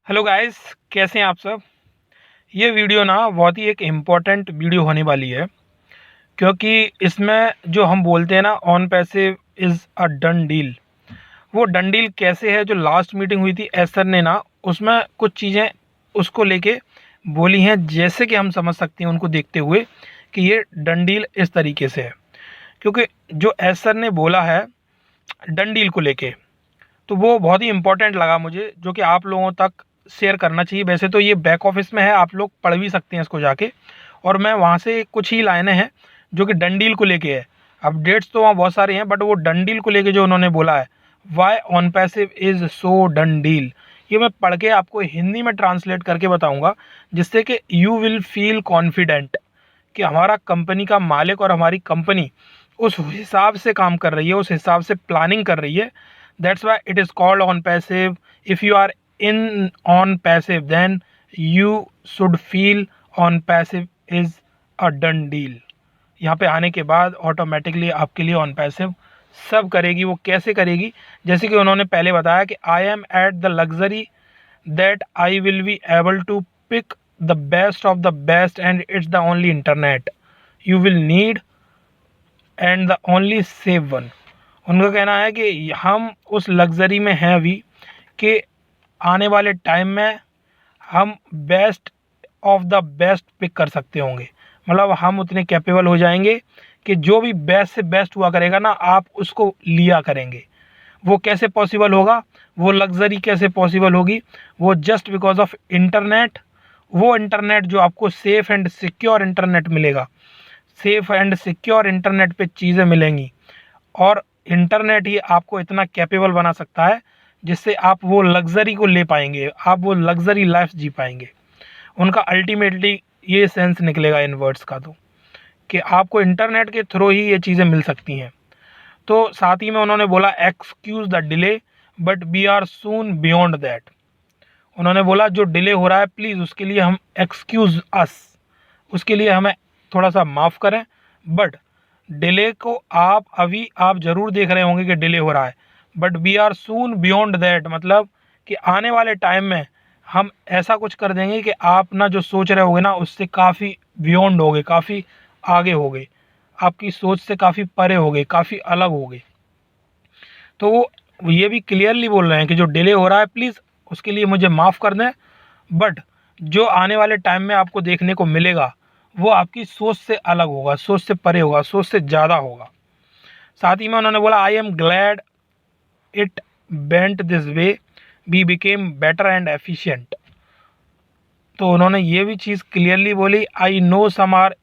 Hello guys, कैसे हैं आप सब। ये वीडियो ना बहुत ही एक इम्पोर्टेंट वीडियो होने वाली है, क्योंकि इसमें जो हम बोलते हैं ना on passive is a done deal, वो डन डील कैसे है। जो लास्ट मीटिंग हुई थी एसर ने ना, उसमें कुछ चीज़ें उसको लेके बोली हैं, जैसे कि हम समझ सकते हैं उनको देखते हुए कि ये डन डील इस तरीके से है। क्योंकि जो एसर ने बोला है डन डील को लेके, तो वो बहुत ही इम्पोर्टेंट लगा मुझे, जो कि आप लोगों तक शेयर करना चाहिए। वैसे तो ये बैक ऑफिस में है, आप लोग पढ़ भी सकते हैं इसको जाके, और मैं वहाँ से कुछ ही लाइनें हैं जो कि डंडील को लेके है। अपडेट्स तो वहाँ बहुत सारे हैं, बट वो डंडील को लेके जो उन्होंने बोला है, why OnPassive is so done deal, ये मैं पढ़ के आपको हिंदी में ट्रांसलेट करके बताऊंगा, जिससे कि यू विल फील कॉन्फिडेंट कि हमारा कंपनी का मालिक और हमारी कंपनी उस हिसाब से काम कर रही है, उस हिसाब से प्लानिंग कर रही है। That's why it is called OnPassive. If you are in OnPassive then you should feel OnPassive is a done deal. यहाँ पे आने के बाद ऑटोमेटिकली आपके लिए ऑन पैसिव सब करेगी। वो कैसे करेगी, जैसे कि उन्होंने पहले बताया कि I am at the luxury that I will be able to pick the best of the best, and it's the only internet you will need and the only safe one। उनका कहना है कि हम उस लग्जरी में हैं अभी कि आने वाले टाइम में हम best of the best pick कर सकते होंगे। मतलब हम उतने कैपेबल हो जाएंगे कि जो भी बेस्ट से बेस्ट हुआ करेगा ना, आप उसको लिया करेंगे। वो कैसे पॉसिबल होगा, वो लग्जरी कैसे पॉसिबल होगी, वो जस्ट बिकॉज ऑफ इंटरनेट। वो इंटरनेट जो आपको सेफ़ एंड सिक्योर इंटरनेट मिलेगा, सेफ़ एंड सिक्योर इंटरनेट पे चीज़ें मिलेंगी, और इंटरनेट ही आपको इतना कैपेबल बना सकता है जिससे आप वो लग्जरी को ले पाएंगे, आप वो लग्जरी लाइफ जी पाएंगे। उनका अल्टीमेटली ये सेंस निकलेगा इन वर्ड्स का, तो कि आपको इंटरनेट के थ्रू ही ये चीज़ें मिल सकती हैं। तो साथ ही में उन्होंने बोला excuse the delay but we are soon beyond that. उन्होंने बोला जो डिले हो रहा है प्लीज़ उसके लिए हम एक्सक्यूज़ अस, उसके लिए हमें थोड़ा सा माफ़ करें, बट डिले को आप ज़रूर देख रहे होंगे कि डिले हो रहा है, but we are soon beyond that, मतलब कि आने वाले टाइम में हम ऐसा कुछ कर देंगे कि आप ना जो सोच रहे होगे ना उससे काफ़ी बियॉन्ड होगे, काफ़ी आगे होगे, आपकी सोच से काफ़ी परे होगे, काफ़ी अलग होगे। तो वो ये भी क्लियरली बोल रहे हैं कि जो डिले हो रहा है प्लीज़ उसके लिए मुझे माफ़ कर दें, बट जो आने वाले टाइम में आपको देखने को मिलेगा वो आपकी सोच से अलग होगा, सोच से परे होगा, सोच से ज़्यादा होगा। साथ ही में उन्होंने बोला I am glad it bent this way, we became better and efficient. तो उन्होंने ये भी चीज़ क्लियरली बोली, I know some are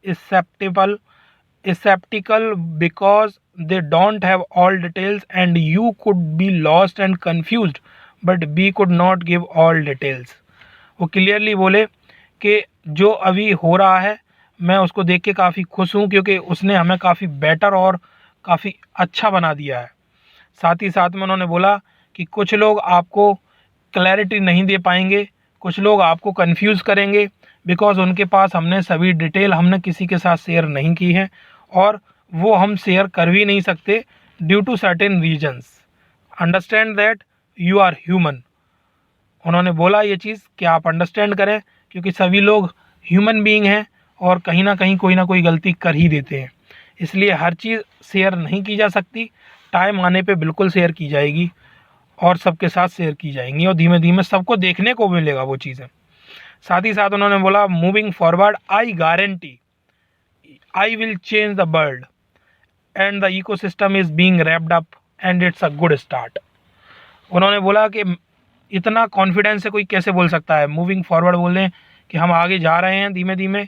skeptical because they don't have all details and you could be lost and confused, but we could not give all details। वो clearly बोले कि जो अभी हो रहा है मैं उसको देख के काफ़ी खुश हूँ, क्योंकि उसने हमें काफ़ी बेटर और काफ़ी अच्छा बना दिया है। साथ ही साथ में उन्होंने बोला कि कुछ लोग आपको क्लैरिटी नहीं दे पाएंगे, कुछ लोग आपको कंफ्यूज करेंगे, बिकॉज उनके पास हमने सभी डिटेल हमने किसी के साथ शेयर नहीं की है, और वो हम शेयर कर भी नहीं सकते due to certain reasons. Understand that you are human. उन्होंने बोला ये चीज़ कि आप अंडरस्टैंड करें, क्योंकि सभी लोग ह्यूमन बीइंग हैं और कहीं ना कोई गलती कर ही देते हैं, इसलिए हर चीज़ शेयर नहीं की जा सकती। टाइम आने पे बिल्कुल शेयर की जाएगी और सबके साथ शेयर की जाएंगी, और धीमे धीमे सबको देखने को मिलेगा वो चीज़ें। साथ ही साथ उन्होंने बोला moving forward I guarantee I will change the world and the ecosystem is being wrapped up and it's a good start. उन्होंने बोला कि इतना कॉन्फिडेंस से कोई कैसे बोल सकता है, मूविंग फॉरवर्ड बोल रहे हैं कि हम आगे जा रहे हैं धीमे धीमे,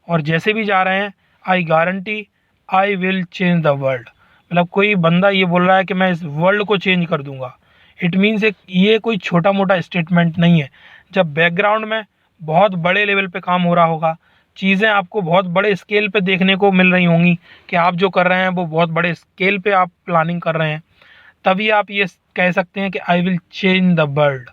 और जैसे भी जा रहे हैं I guarantee I will change the world. मतलब कोई बंदा ये बोल रहा है कि मैं इस वर्ल्ड को चेंज कर दूंगा, इट मीन्स ये कोई छोटा मोटा स्टेटमेंट नहीं है। जब बैकग्राउंड में बहुत बड़े लेवल पे काम हो रहा होगा, चीज़ें आपको बहुत बड़े स्केल पे देखने को मिल रही होंगी कि आप जो कर रहे हैं वो बहुत बड़े स्केल पे आप प्लानिंग कर रहे हैं, तभी आप ये कह सकते हैं कि I will change the world.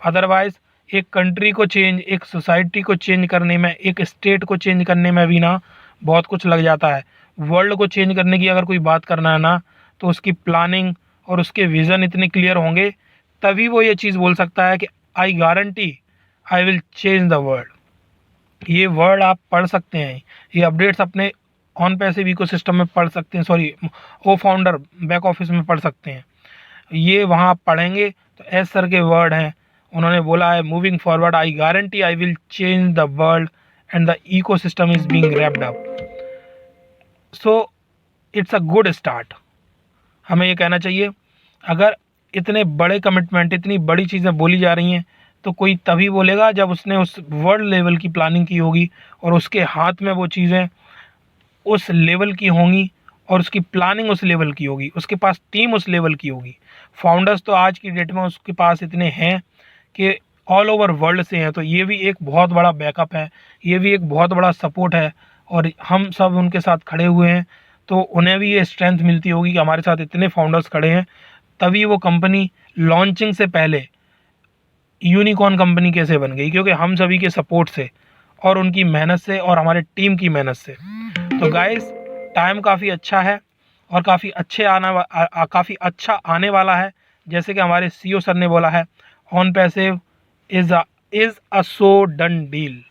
Otherwise एक कंट्री को चेंज, एक सोसाइटी को चेंज करने में, एक स्टेट को चेंज करने में भी ना बहुत कुछ लग जाता है। वर्ल्ड को चेंज करने की अगर कोई बात करना है ना, तो उसकी प्लानिंग और उसके विज़न इतने क्लियर होंगे, तभी वो ये चीज़ बोल सकता है कि I guarantee I will change the world. ये वर्ड आप पढ़ सकते हैं, ये अपडेट्स अपने ऑन पैसिव इकोसिस्टम में पढ़ सकते हैं, सॉरी ओ फाउंडर बैक ऑफिस में पढ़ सकते हैं। ये वहाँ आप पढ़ेंगे तो एस सर के वर्ड हैं। उन्होंने बोला है moving forward I guarantee I will change the world and the ecosystem is being wrapped up. So it's a good start. हमें ये कहना चाहिए, अगर इतने बड़े कमिटमेंट, इतनी बड़ी चीज़ें बोली जा रही हैं तो कोई तभी बोलेगा जब उसने उस वर्ल्ड लेवल की प्लानिंग की होगी और उसके हाथ में वो चीज़ें उस लेवल की होंगी और उसकी प्लानिंग उस लेवल की होगी, उसके पास टीम उस लेवल की होगी। फाउंडर्स तो आज की डेट में उसके पास इतने हैं कि ऑल ओवर वर्ल्ड से हैं, तो ये भी एक बहुत बड़ा बैकअप है, ये भी एक बहुत बड़ा सपोर्ट है और हम सब उनके साथ खड़े हुए हैं। तो उन्हें भी ये स्ट्रेंथ मिलती होगी कि हमारे साथ इतने फाउंडर्स खड़े हैं, तभी वो कंपनी लॉन्चिंग से पहले यूनिकॉर्न कंपनी कैसे बन गई, क्योंकि हम सभी के सपोर्ट से और उनकी मेहनत से और हमारे टीम की मेहनत से। तो गाइस, टाइम काफ़ी अच्छा है और काफ़ी अच्छा आने वाला है। जैसे कि हमारे सीईओ सर ने बोला है, on passive is a so done deal.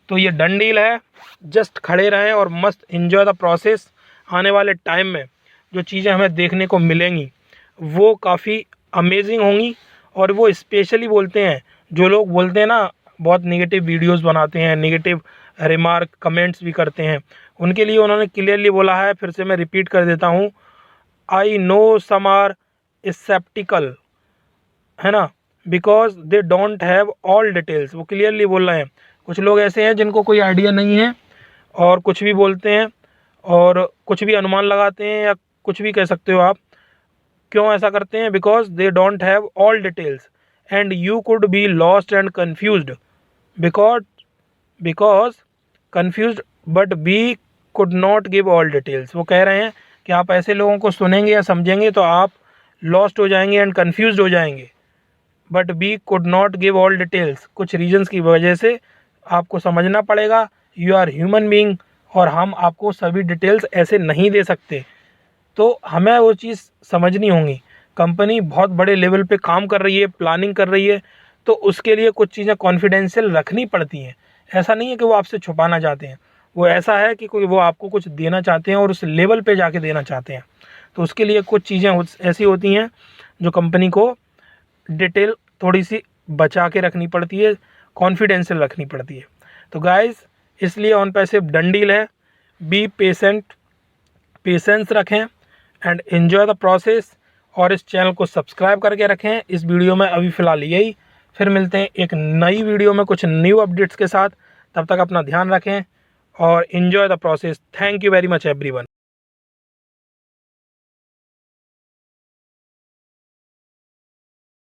तो ये डन डील है, जस्ट खड़े रहें और मस्त एंजॉय द प्रोसेस। आने वाले टाइम में जो चीज़ें हमें देखने को मिलेंगी वो काफ़ी अमेजिंग होंगी। और वो स्पेशली बोलते हैं, जो लोग बोलते हैं ना बहुत नेगेटिव वीडियोस बनाते हैं, नेगेटिव रिमार्क कमेंट्स भी करते हैं, उनके लिए उन्होंने क्लियरली बोला है, फिर से मैं रिपीट कर देता हूँ, I know some are skeptical, है ना, because they don't have all details. वो क्लियरली बोल रहे हैं, कुछ लोग ऐसे हैं जिनको कोई आइडिया नहीं है और कुछ भी बोलते हैं और कुछ भी अनुमान लगाते हैं या कुछ भी कह सकते हो आप। क्यों ऐसा करते हैं? Because they don't have all details and you could be lost and confused because confused but we could not give all details. वो कह रहे हैं कि आप ऐसे लोगों को सुनेंगे या समझेंगे तो आप लॉस्ट हो जाएंगे एंड कन्फ्यूज्ड हो जाएंगे, but we could not give all details. कुछ रीजंस की वजह से आपको समझना पड़ेगा, यू आर ह्यूमन बीइंग और हम आपको सभी डिटेल्स ऐसे नहीं दे सकते। तो हमें वो चीज़ समझनी होगी। कंपनी बहुत बड़े लेवल पे काम कर रही है, प्लानिंग कर रही है, तो उसके लिए कुछ चीज़ें कॉन्फिडेंशियल रखनी पड़ती हैं। ऐसा नहीं है कि वो आपसे छुपाना चाहते हैं, वो ऐसा है कि कोई वो आपको कुछ देना चाहते हैं और उस लेवल पे जाके देना चाहते हैं। तो उसके लिए कुछ चीज़ें ऐसी होती हैं जो कंपनी को डिटेल थोड़ी सी बचा के रखनी पड़ती है, कॉन्फिडेंशियल रखनी पड़ती है। तो गाइस, इसलिए ऑन पैसिव डन डील है। बी पेशेंस रखें एंड एन्जॉय द प्रोसेस और इस चैनल को सब्सक्राइब करके रखें। इस वीडियो में अभी फ़िलहाल यही, फिर मिलते हैं एक नई वीडियो में कुछ न्यू अपडेट्स के साथ। तब तक अपना ध्यान रखें और enjoy the process. Thank you very much everyone.